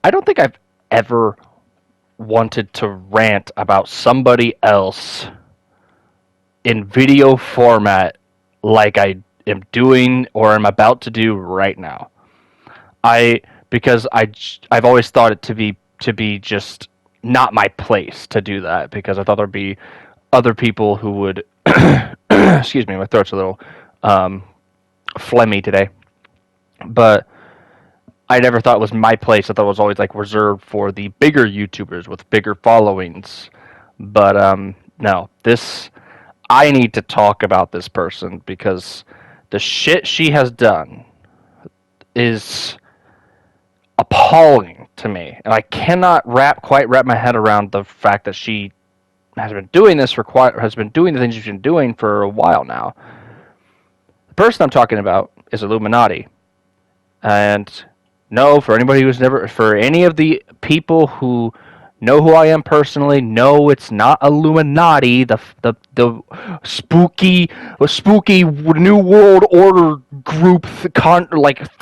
I don't think I've ever wanted to rant about somebody else in video format like I am doing or am about to do right now. I because I've always thought it to be just not my place to do that because I thought there'd be other people who would excuse me, my throat's a little um, phlegmy today, but I never thought it was my place. I thought it was always like reserved for the bigger YouTubers with bigger followings. But no, this I need to talk about this person because the shit she has done is appalling to me, and I cannot quite wrap my head around the fact that she has been doing the things she's been doing for a while now. The person I'm talking about is Illuminaughtii, and no, for any of the people who know who I am personally, no, it's not Illuminaughtii, the spooky New World Order group,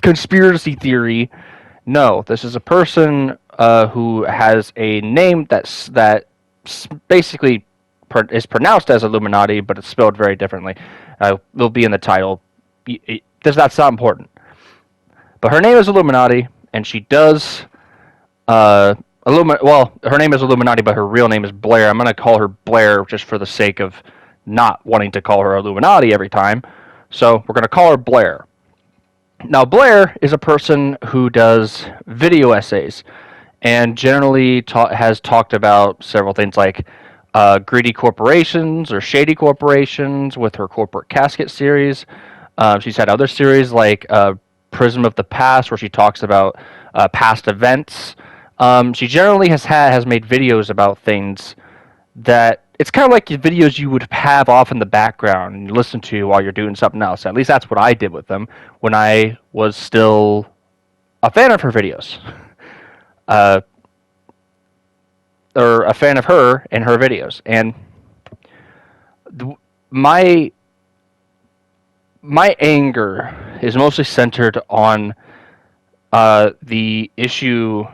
conspiracy theory. No, this is a person who has a name that basically is pronounced as Illuminaughtii, but it's spelled very differently. It'll be in the title. That's not important. But her name is Illuminaughtii, and she does well, her name is Illuminaughtii, but her real name is Blair. I'm going to call her Blair just for the sake of not wanting to call her Illuminaughtii every time. So we're going to call her Blair. Now, Blair is a person who does video essays and generally has talked about several things like greedy corporations or shady corporations with her corporate casket series. She's had other series like Prism of the Past, where she talks about past events. She generally has made videos about things that it's kind of like videos you would have off in the background and listen to while you're doing something else. At least that's what I did with them when I was still a fan of her videos, or a fan of her and her videos. And my anger is mostly centered on the issue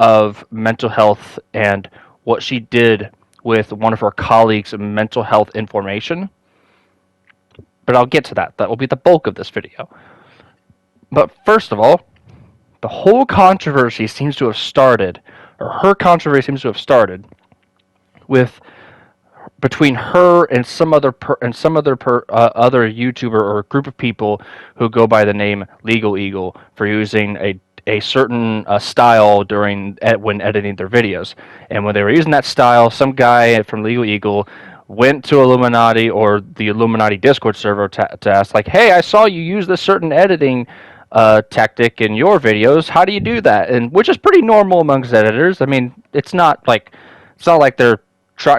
of mental health and what she did with one of her colleagues' mental health information. But I'll get to that. That will be the bulk of this video. But first of all, the whole controversy seems to have started, or her controversy seems to have started, with between her and some other other YouTuber or group of people who go by the name Legal Eagle for using a certain style when editing their videos. And when they were using that style, some guy from Legal Eagle went to Illuminaughtii or the Illuminaughtii Discord server to ask, like, hey, I saw you use this certain editing tactic in your videos. How do you do that? And which is pretty normal amongst editors. I mean, it's not like they're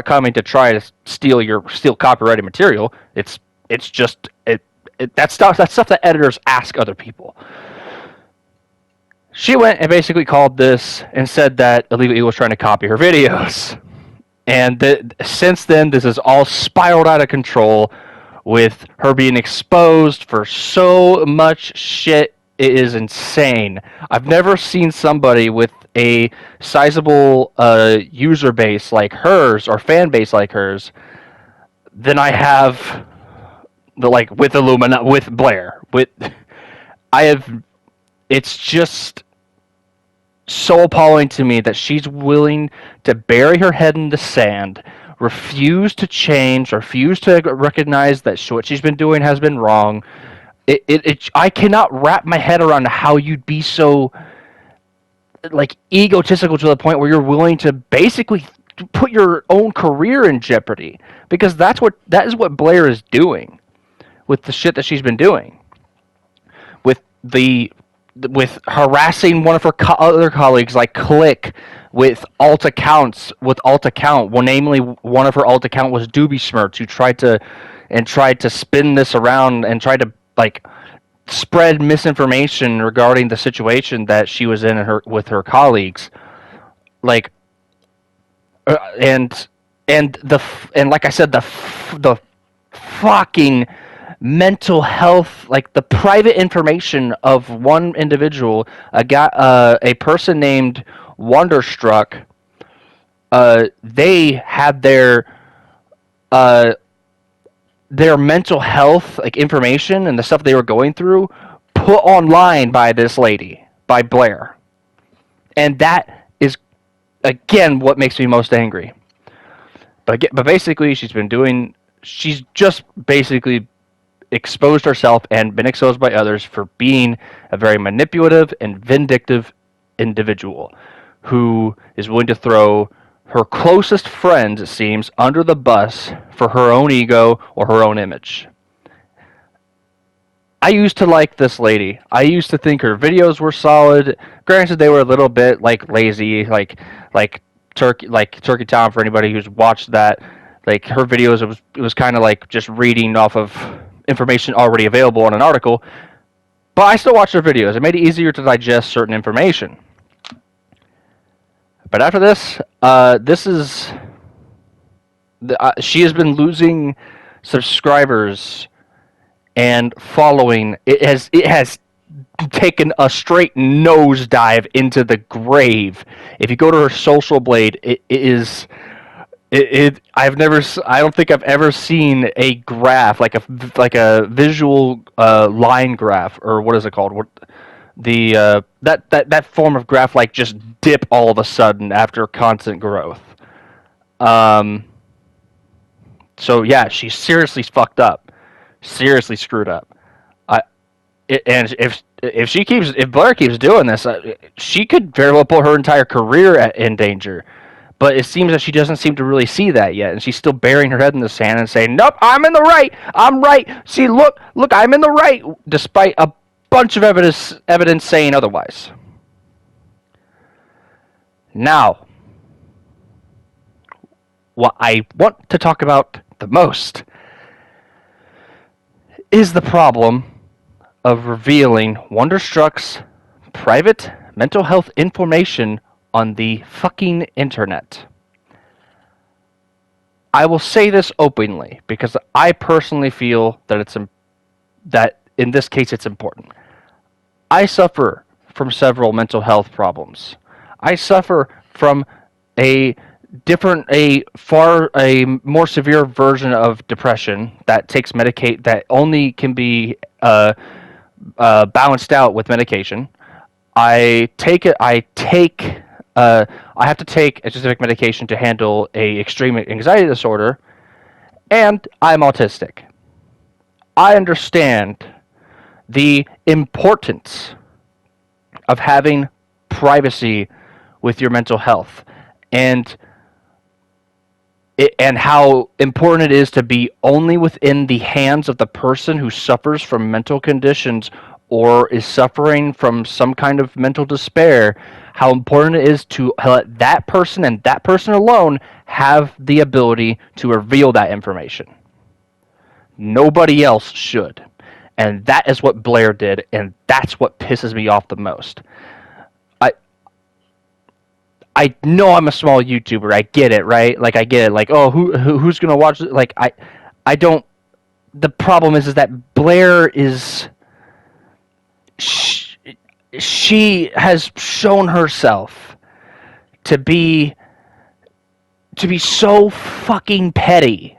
coming to try to steal copyrighted material. It's just that's stuff that editors ask other people. She went and basically called this and said that Illegal Eagle was trying to copy her videos. And since then, this has all spiraled out of control with her being exposed for so much shit. It is insane. I've never seen somebody with a sizable user base like hers or fan base like hers than I have with Blair. It's just so appalling to me that she's willing to bury her head in the sand, refuse to change, refuse to recognize that what she's been doing has been wrong. I cannot wrap my head around how you'd be so egotistical to the point where you're willing to basically put your own career in jeopardy, because that is what Blair is doing with the shit that she's been doing with harassing one of her other colleagues like Click with alt account. Well, namely one of her alt account was Doobie Smirts, who tried to spin this around and tried to spread misinformation regarding the situation that she was in with her colleagues, and like I said, the fucking mental health, like the private information of one individual, a person named Wonderstruck. They had uh, their mental health like information and the stuff they were going through put online by this lady, by Blair. And that is again what makes me most angry. But basically she's just basically exposed herself and been exposed by others for being a very manipulative and vindictive individual who is willing to throw her closest friends, it seems, under the bus for her own ego or her own image. I used to like this lady. I used to think her videos were solid. Granted, they were a little bit like lazy, like Turkey Town for anybody who's watched that. Like her videos, it was kind of like just reading off of information already available in an article. But I still watched her videos. It made it easier to digest certain information. But after this, she has been losing subscribers and following. It has taken a straight nosedive into the grave. If you go to her social blade, it is. I don't think I've ever seen a graph like a visual line graph, or what is it called? What the that form of graph like just dip all of a sudden after constant growth. Um. So yeah, she's seriously fucked up, seriously screwed up. And if Blair keeps doing this, she could very well put her entire career in danger. But it seems that she doesn't seem to really see that yet, and she's still burying her head in the sand and saying, "Nope, I'm in the right. I'm right. See, look, I'm in the right," despite a bunch of evidence saying otherwise. Now, what I want to talk about the most is the problem of revealing Wonderstruck's private mental health information on the fucking internet. I will say this openly because I personally feel that in this case it's important. I suffer from several mental health problems. I suffer from a a more severe version of depression that takes that only can be balanced out with medication. I take it. I have to take a specific medication to handle a extreme anxiety disorder, and I'm autistic. I understand the importance of having privacy with your mental health, and how important it is to be only within the hands of the person who suffers from mental conditions or is suffering from some kind of mental despair, how important it is to let that person and that person alone have the ability to reveal that information. Nobody else should. And that is what Blair did, and that's what pisses me off the most. I know I'm a small YouTuber. I get it, right? Like I get it. Like, oh, who's gonna watch it? Like I don't. The problem is that Blair is. She has shown herself to be so fucking petty,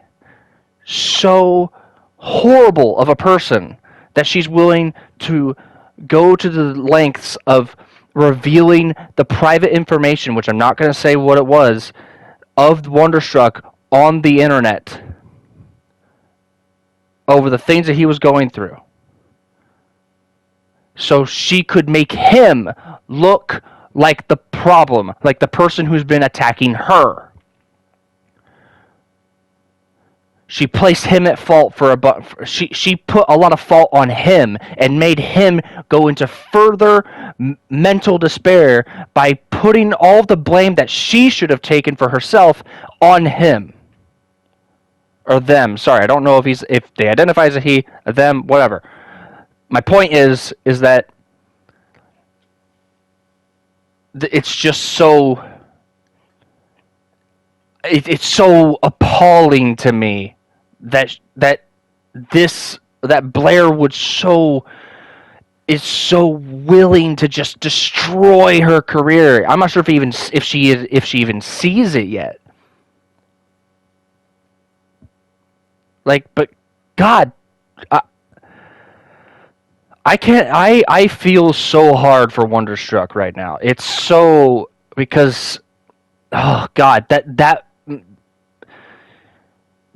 so horrible of a person that she's willing to go to the lengths of revealing the private information, which I'm not going to say what it was, of Wonderstruck on the internet over the things that he was going through. So she could make him look like the problem, like the person who's been attacking her. She placed him at fault she put a lot of fault on him and made him go into further mental despair by putting all the blame that she should have taken for herself on him. Or them. Sorry, I don't know if they identify as a he, a them, whatever. My point is that it's just so it's so appalling to me that this that Blair is so willing to just destroy her career. I'm not sure if she even sees it yet. Like, but God, I can't. I feel so hard for Wonderstruck right now. It's so because, oh God, that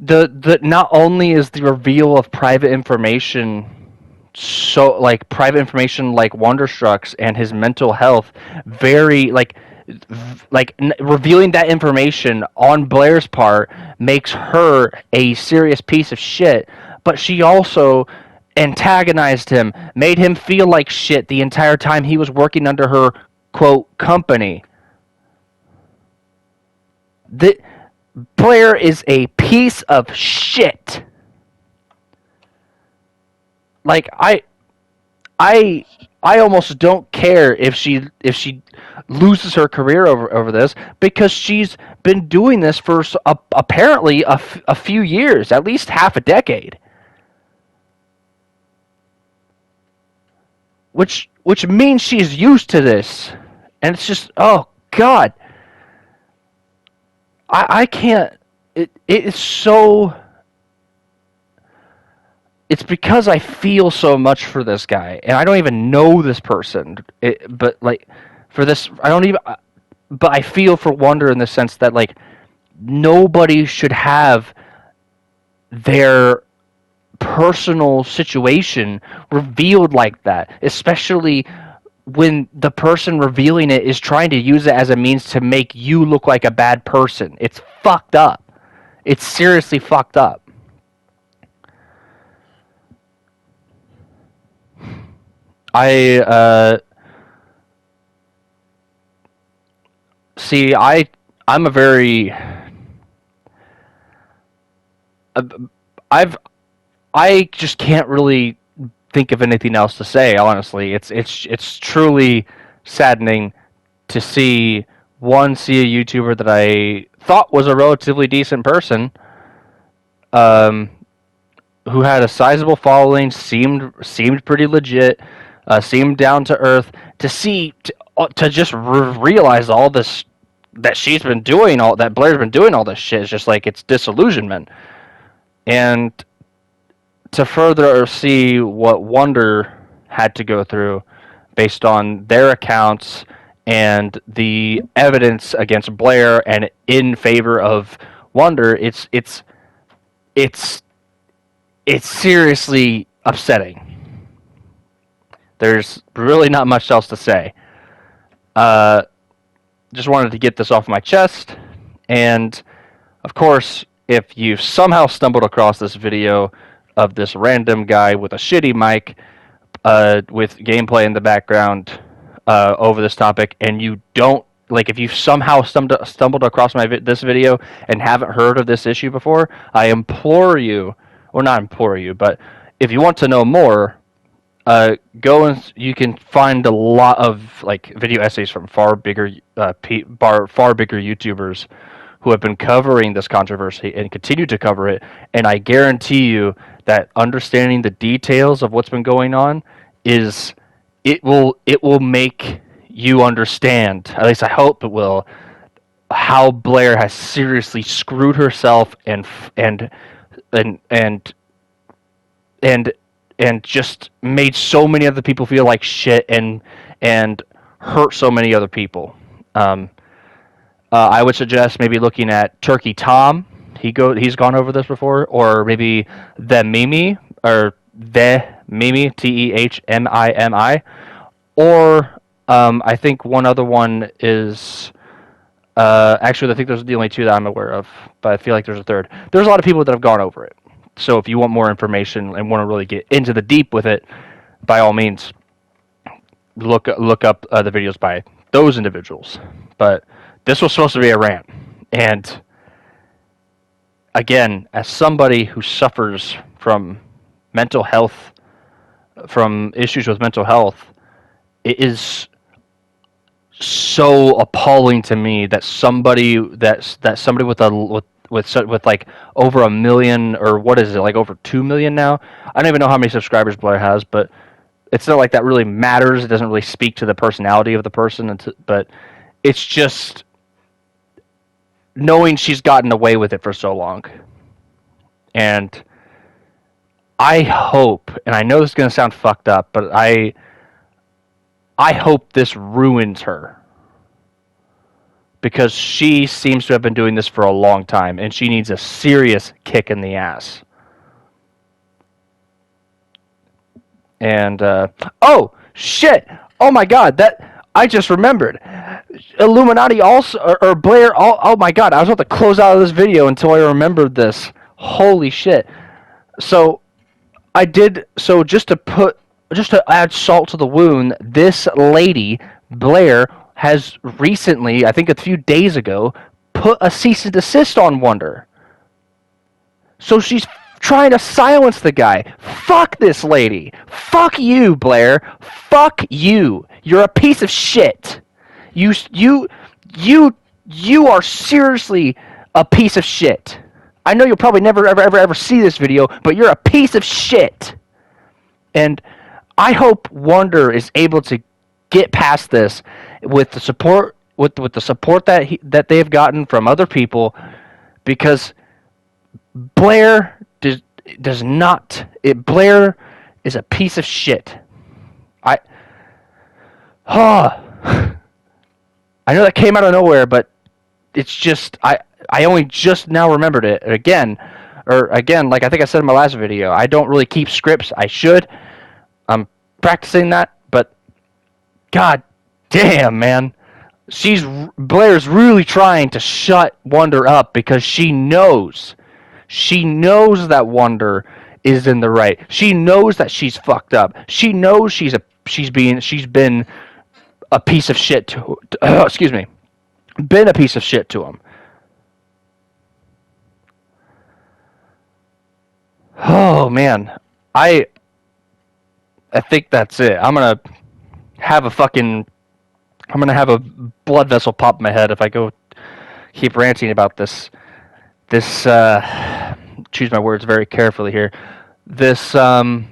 the not only is the reveal of private information, so like private information like Wonderstruck's and his mental health, very revealing that information on Blair's part makes her a serious piece of shit, but she also antagonized him, made him feel like shit the entire time he was working under her quote company. The Blair is a piece of shit. Like I almost don't care if she loses her career over this, because she's been doing this for apparently a few years, at least half a decade. Which means she's used to this. And it's just, oh God. I can't, it is so, it's because I feel so much for this guy, and I don't even know this person. But like, for this, I don't even, but I feel for Wonder in the sense that like nobody should have their personal situation revealed like that, especially when the person revealing it is trying to use it as a means to make you look like a bad person. It's fucked up. It's seriously fucked up. I see. I'm a very I just can't really think of anything else to say. Honestly, it's truly saddening to see a YouTuber that I thought was a relatively decent person, who had a sizable following, seemed pretty legit, seemed down to earth. To just realize all this that she's been doing, all that Blair's been doing all this shit, is just like, it's disillusionment. And to further see what Wonder had to go through based on their accounts and the evidence against Blair and in favor of Wonder, it's seriously upsetting. There's really not much else to say. Just wanted to get this off my chest, and of course, if you somehow stumbled across this video of this random guy with a shitty mic, with gameplay in the background, over this topic, and you don't, like, if you somehow stumbled across this video and haven't heard of this issue before, I implore you, or not implore you, but if you want to know more, go and you can find a lot of like video essays from far bigger YouTubers who have been covering this controversy and continue to cover it. And I guarantee you that understanding the details of what's been going on it will make you understand, at least I hope it will, how Blair has seriously screwed herself and just made so many other people feel like shit and hurt so many other people. I would suggest maybe looking at Turkey Tom. He's gone over this before, or maybe the Mimi, or the Mimi, TEHMIMI, or I think one other one is actually I think those are the only two that I'm aware of, but I feel like there's a third. There's a lot of people that have gone over it. So if you want more information and want to really get into the deep with it, by all means, look up the videos by those individuals. But this was supposed to be a rant, and again, as somebody who suffers from mental health, from issues with mental health, it is so appalling to me that somebody with with like over 1 million, or what is it, like over 2 million now? I don't even know how many subscribers Blair has, but it's not like that really matters. It doesn't really speak to the personality of the person, but it's just knowing she's gotten away with it for so long. And I hope, and I know this is going to sound fucked up, but I hope this ruins her. Because she seems to have been doing this for a long time, and she needs a serious kick in the ass. And, oh, shit! Oh my god, that, I just remembered. Illuminaughtii also, or Blair, oh my god, I was about to close out of this video until I remembered this. Holy shit. So, just to add salt to the wound, this lady, Blair, has recently, I think a few days ago, put a cease and desist on Wonder. So she's trying to silence the guy. Fuck this lady. Fuck you, Blair. Fuck you. You're a piece of shit. You are seriously a piece of shit. I know you'll probably never ever see this video, but you're a piece of shit. And I hope Wonder is able to get past this with the support the support that they've gotten from other people, because Blair does not. Blair is a piece of shit. I know that came out of nowhere, but it's just I only just now remembered it again, like I think I said in my last video. I don't really keep scripts. I should. I'm practicing that, but god damn, man. Blair's really trying to shut Wonder up because she knows that Wonder is in the right. She knows that she's fucked up. She knows she's been a piece of shit to excuse me. Been a piece of shit to him. Oh man. I think that's it. I'm gonna have a blood vessel pop in my head if I keep ranting about this. Choose my words very carefully here. I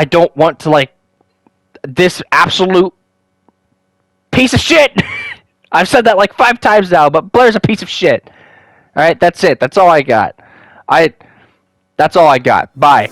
don't want to, like, this absolute piece of shit. I've said that like 5 times now, but Blair's a piece of shit. All right, that's it. That's all I got. That's all I got. Bye.